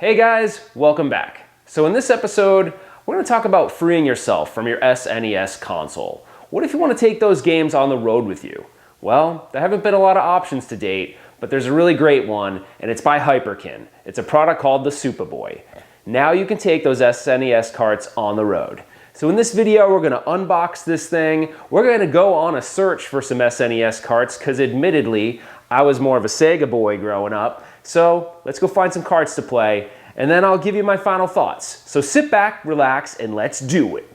Hey guys, welcome back. So in this episode, we're going to talk about freeing yourself from your SNES console. What if you want to take those games on the road with you? Well, there haven't been a lot of options to date, but there's a really great one, and it's by Hyperkin. It's a product called the SupaBoy. Now you can take those SNES carts on the road. So in this video, we're going to unbox this thing. We're going to go on a search for some SNES carts, because admittedly, I was more of a Sega boy growing up. So let's go find some carts to play, and then I'll give you my final thoughts. So sit back, relax, and let's do it.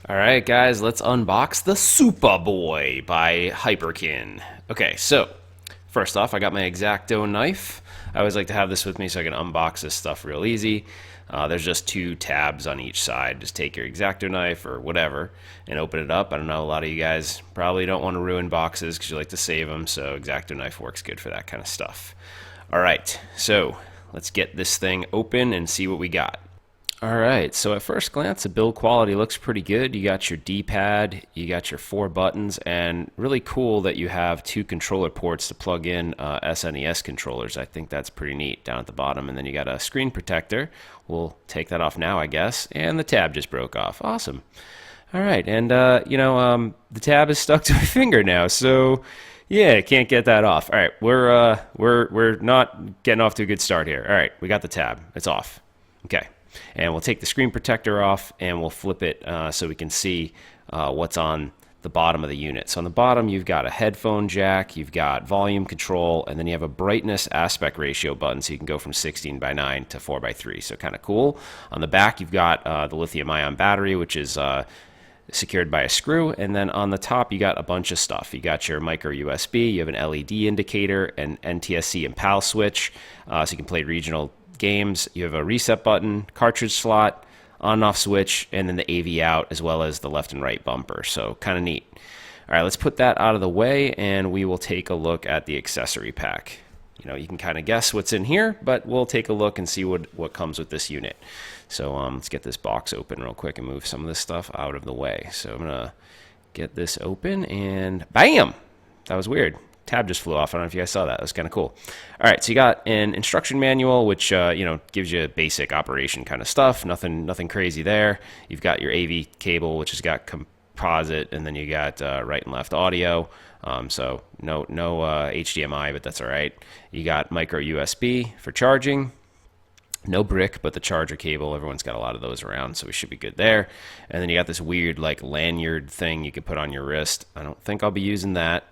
Alright guys, let's unbox the SupaBoy by Hyperkin. Okay, so first off, I got my X-Acto knife. I always like to have this with me so I can unbox this stuff real easy. There's just two tabs on each side. Just take your X-Acto knife or whatever and open it up. I don't know, a lot of you guys probably don't want to ruin boxes because you like to save them, so X-Acto knife works good for that kind of stuff. Alright, so let's get this thing open and see what we got. Alright, so at first glance the build quality looks pretty good. You got your D-pad, you got your 4 buttons, and really cool that you have 2 controller ports to plug in SNES controllers. I think that's pretty neat down at the bottom. And then you got a screen protector. We'll take that off now, I guess. And the tab just broke off. Awesome. Alright, and the tab is stuck to my finger now, so yeah, can't get that off. Alright, we're not getting off to a good start here. Alright, we got the tab. It's off. Okay. And we'll take the screen protector off and we'll flip it so we can see what's on the bottom of the unit. So on the bottom you've got a headphone jack, you've got volume control, and then you have a brightness aspect ratio button so you can go from 16:9 to 4:3. So kind of cool. On the back you've got the lithium ion battery, which is secured by a screw, and then on the top you got a bunch of stuff. You got your micro USB, you have an LED indicator, an NTSC and PAL switch, so you can play regional games. You have a reset button, cartridge slot, on and off switch, and then the AV out, as well as the left and right bumper. So kind of neat. All right, let's put that out of the way, and we will take a look at the accessory pack. You know, you can kind of guess what's in here, but we'll take a look and see what comes with this unit. So let's get this box open real quick and move some of this stuff out of the way. So I'm gonna get this open, and bam! That was weird. Tab just flew off. I don't know if you guys saw that. That was kind of cool. All right, so you got an instruction manual, which gives you basic operation kind of stuff. Nothing crazy there. You've got your AV cable, which has got composite, and then you got right and left audio. So no HDMI, but that's all right. You got micro USB for charging. No brick, but the charger cable. Everyone's got a lot of those around, so we should be good there. And then you got this weird like lanyard thing you can put on your wrist. I don't think I'll be using that.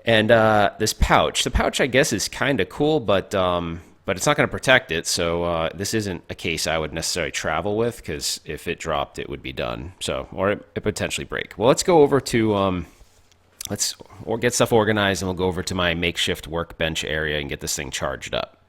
And this pouch. The pouch, I guess, is kind of cool, but it's not going to protect it. So this isn't a case I would necessarily travel with, because if it dropped, it would be done. So, or it potentially break. Well, let's go over to let's get stuff organized, and we'll go over to my makeshift workbench area and get this thing charged up.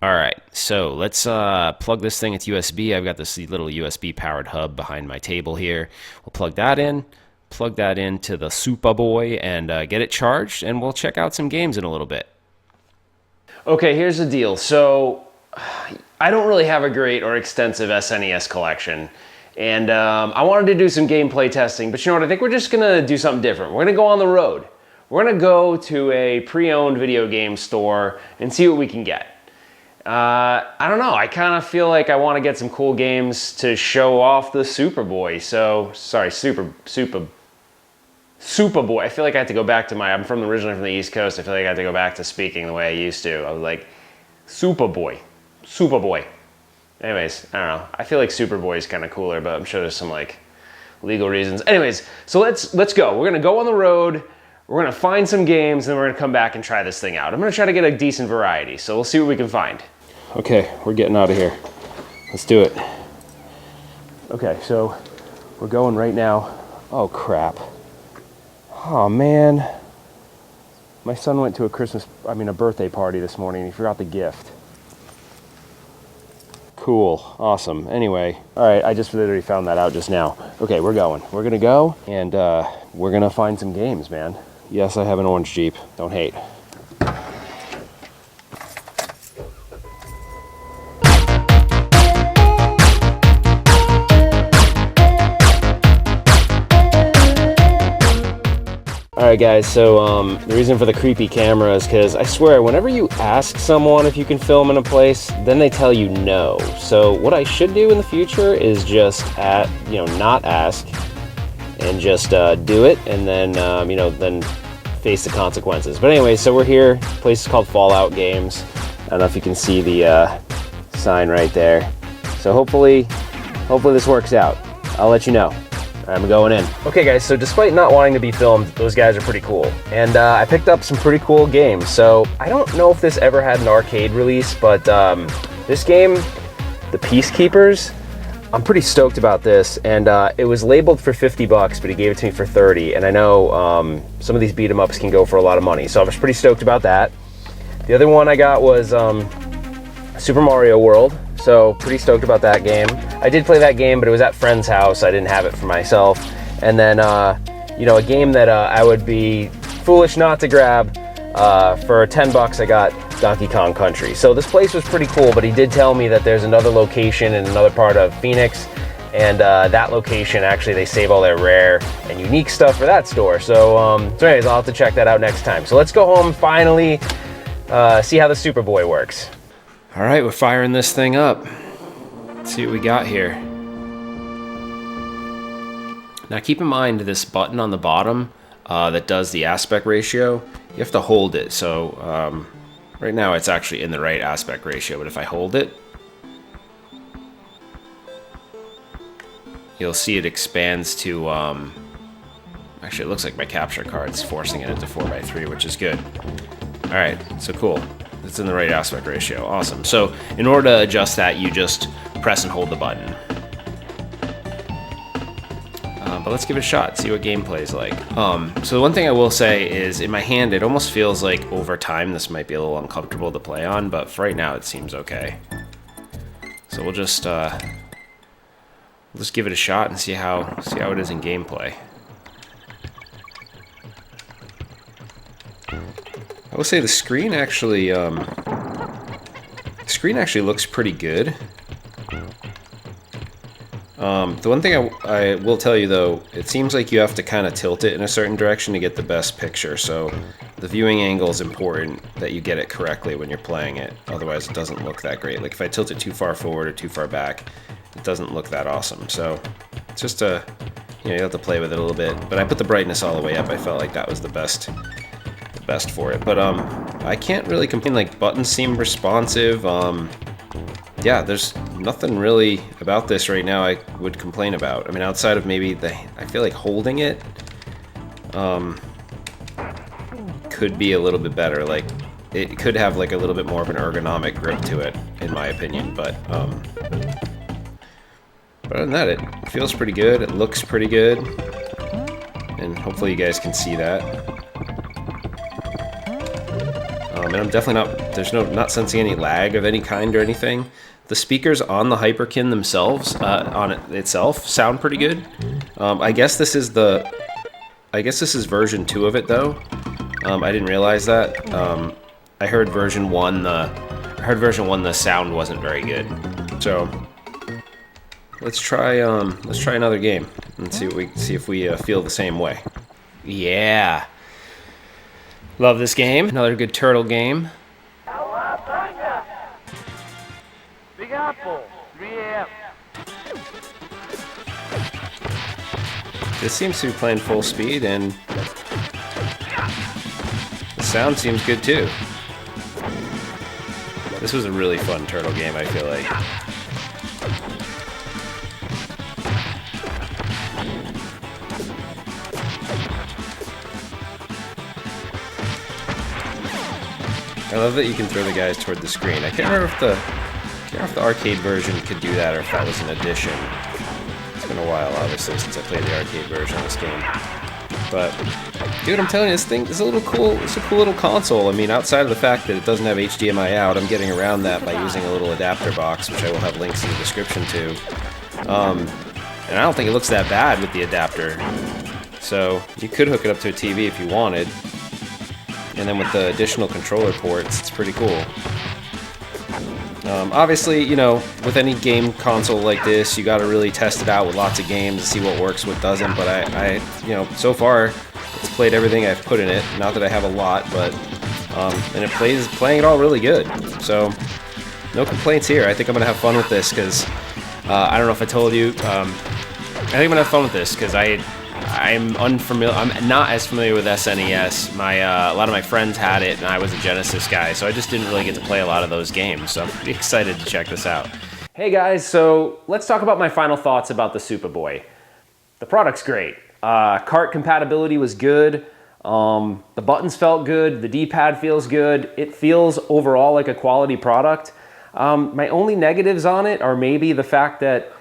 All right, so let's plug this thing. It's USB. I've got this little USB powered hub behind my table here. We'll plug that in. Plug that into the SupaBoy and get it charged, and we'll check out some games in a little bit. Okay, here's the deal. So I don't really have a great or extensive SNES collection, and I wanted to do some gameplay testing, but you know what? I think we're just gonna do something different. We're gonna go on the road. We're gonna go to a pre-owned video game store and see what we can get. I don't know, I kind of feel like I want to get some cool games to show off the SupaBoy. So, sorry, SupaBoy. I feel like I have to go back to I'm originally from the East Coast. I feel like I have to go back to speaking the way I used to. I was like, SupaBoy. Anyways, I don't know. I feel like SuperBoy is kind of cooler, but I'm sure there's some like legal reasons. Anyways, so let's go. We're gonna go on the road. We're gonna find some games, and then we're gonna come back and try this thing out. I'm gonna try to get a decent variety, so we'll see what we can find. Okay, we're getting out of here. Let's do it. Okay, so we're going right now. Oh crap. Oh man. My son went to a birthday party this morning, and he forgot the gift. Cool, awesome. Anyway, all right, I just literally found that out just now. Okay, we're going. We're gonna go, and we're gonna find some games, man. Yes, I have an orange Jeep. Don't hate. Alright guys, so the reason for the creepy camera is because I swear, whenever you ask someone if you can film in a place, then they tell you no. So what I should do in the future is just, not ask, and just do it, and then, then face the consequences. But anyway, so we're here. The place is called Fallout Games. I don't know if you can see the sign right there. So hopefully this works out. I'll let you know. I'm going in. Okay guys, so despite not wanting to be filmed, those guys are pretty cool. And I picked up some pretty cool games. So I don't know if this ever had an arcade release, but this game, The Peacekeepers, I'm pretty stoked about this. And it was labeled for 50 bucks, but he gave it to me for 30. And I know some of these beat 'em ups can go for a lot of money. So I was pretty stoked about that. The other one I got was Super Mario World. So pretty stoked about that game. I did play that game, but it was at friend's house. I didn't have it for myself. And then, a game that I would be foolish not to grab. For 10 bucks, I got Donkey Kong Country. So this place was pretty cool, but he did tell me that there's another location in another part of Phoenix. And that location, actually, they save all their rare and unique stuff for that store. So anyways, I'll have to check that out next time. So let's go home and finally see how the SupaBoy works. All right, we're firing this thing up. Let's see what we got here. Now keep in mind this button on the bottom that does the aspect ratio, you have to hold it. So right now it's actually in the right aspect ratio, but if I hold it, you'll see it expands to, actually it looks like my capture card's forcing it into 4:3, which is good. All right, so cool. It's in the right aspect ratio. Awesome. So in order to adjust that, you just press and hold the button. But let's give it a shot, see what gameplay is like. So the one thing I will say is in my hand, it almost feels like over time this might be a little uncomfortable to play on, but for right now it seems okay. So we'll just give it a shot and see how it is in gameplay. I will say the screen actually looks pretty good. The one thing I will tell you though, it seems like you have to kind of tilt it in a certain direction to get the best picture. So the viewing angle is important that you get it correctly when you're playing it. Otherwise, it doesn't look that great. Like if I tilt it too far forward or too far back, it doesn't look that awesome. So it's just you have to play with it a little bit. But I put the brightness all the way up. I felt like that was the best for it, but I can't really complain. Like buttons seem responsive. Yeah, there's nothing really about this right now I would complain about. I mean, outside of maybe I feel like holding it could be a little bit better. Like it could have like a little bit more of an ergonomic grip to it, in my opinion. But other than that, it feels pretty good. It looks pretty good, and hopefully you guys can see that. And I'm definitely not sensing any lag of any kind or anything. The speakers on the Hyperkin themselves, on it itself, sound pretty good. I guess this is version 2 of it though. I didn't realize that. I heard version 1. The sound wasn't very good. So let's try another game and see if we feel the same way. Yeah. Love this game. Another good turtle game. Big Apple, 3 a.m. This seems to be playing full speed, and the sound seems good too. This was a really fun turtle game, I feel like. I love that you can throw the guys toward the screen. I can't remember if the arcade version could do that or if that was an addition. It's been a while, obviously, since I played the arcade version of this game. But, dude, I'm telling you, this thing is a cool little console. I mean, outside of the fact that it doesn't have HDMI out, I'm getting around that by using a little adapter box, which I will have links in the description to. And I don't think it looks that bad with the adapter. So, you could hook it up to a TV if you wanted. And then with the additional controller ports, it's pretty cool. Obviously, you know, with any game console like this, you got to really test it out with lots of games to see what works, what doesn't. But I you know, so far, it's played everything I've put in it. Not that I have a lot, but and it playing it all really good. So no complaints here. I think I'm gonna have fun with this because I don't know if I told you. I think I'm gonna have fun with this because I'm unfamiliar. I'm not as familiar with SNES. A lot of my friends had it, and I was a Genesis guy, so I just didn't really get to play a lot of those games. So I'm pretty excited to check this out. Hey guys, so let's talk about my final thoughts about the SupaBoy. The product's great. Cart compatibility was good. The buttons felt good. The D-pad feels good. It feels overall like a quality product. My only negatives on it are maybe the fact that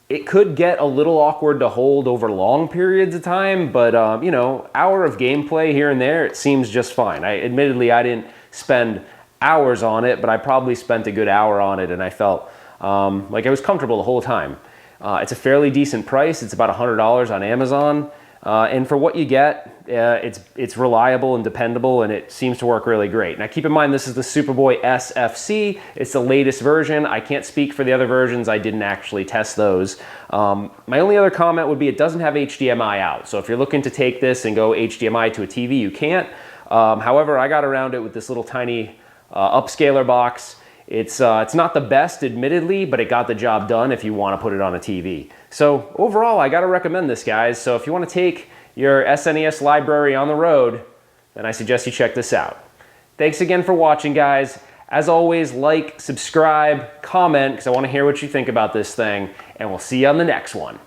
it could get a little awkward to hold over long periods of time, but you know, hour of gameplay here and there, it seems just fine. Admittedly, I didn't spend hours on it, but I probably spent a good hour on it, and I felt like I was comfortable the whole time. It's a fairly decent price. It's about $100 on Amazon. And for what you get, it's reliable and dependable, and it seems to work really great. Now keep in mind, this is the SupaBoy SFC. It's the latest version. I can't speak for the other versions. I didn't actually test those. My only other comment would be it doesn't have HDMI out. So if you're looking to take this and go HDMI to a TV, you can't. However, I got around it with this little tiny upscaler box. It's not the best, admittedly, but it got the job done if you want to put it on a TV. So overall, I got to recommend this, guys. So if you want to take your SNES library on the road, then I suggest you check this out. Thanks again for watching, guys. As always, like, subscribe, comment, because I want to hear what you think about this thing, and we'll see you on the next one.